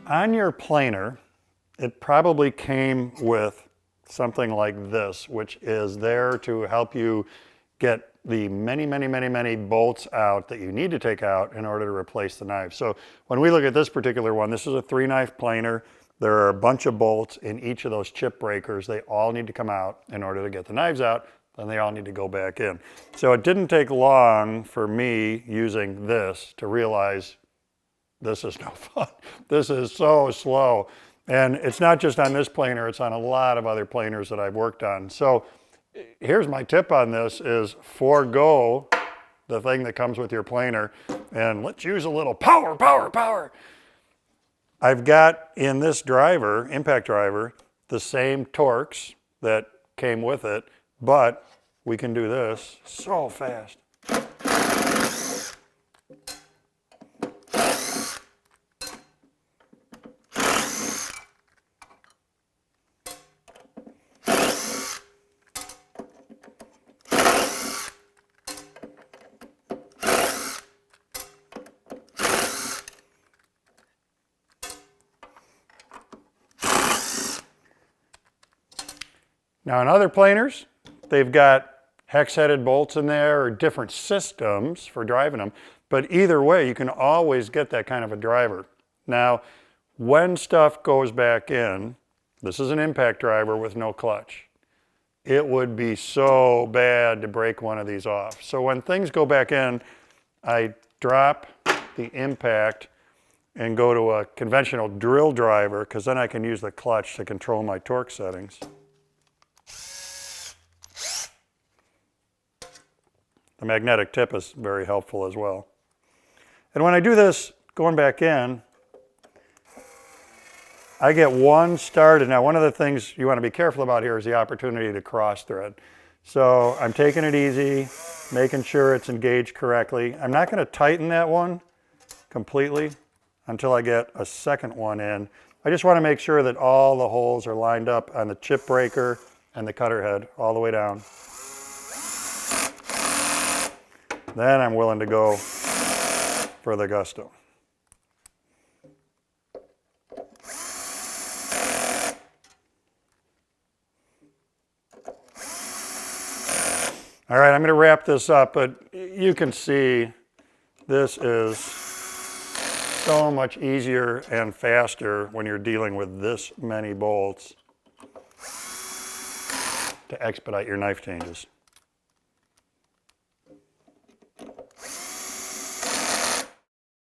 On your planer, it probably came with something like this, which is there to help you get the many bolts out that you need to take out in order to replace the knife. So when we look at this particular one, this is a 3-knife planer. There are a bunch of bolts in each of those chip breakers. They all need to come out in order to get the knives out, then they all need to go back in. So it didn't take long for me using this to realize this is no fun. This is so slow. And it's not just on this planer, it's on a lot of other planers that I've worked on. So here's my tip on this is forego the thing that comes with your planer and let's use a little power. I've got in this driver, impact driver, the same Torx that came with it, but we can do this so fast. Now in other planers, they've got hex-headed bolts in there or different systems for driving them, but either way, you can always get that kind of a driver. Now, when stuff goes back in, this is an impact driver with no clutch. It would be so bad to break one of these off. So when things go back in, I drop the impact and go to a conventional drill driver because then I can use the clutch to control my torque settings. The magnetic tip is very helpful as well. And when I do this, going back in, I get one started. Now, one of the things you want to be careful about here is the opportunity to cross thread. So I'm taking it easy, making sure it's engaged correctly. I'm not going to tighten that one completely until I get a second one in. I just want to make sure that all the holes are lined up on the chip breaker and the cutter head all the way down. Then I'm willing to go for the gusto. All right, I'm going to wrap this up, but you can see this is so much easier and faster when you're dealing with this many bolts to expedite your knife changes.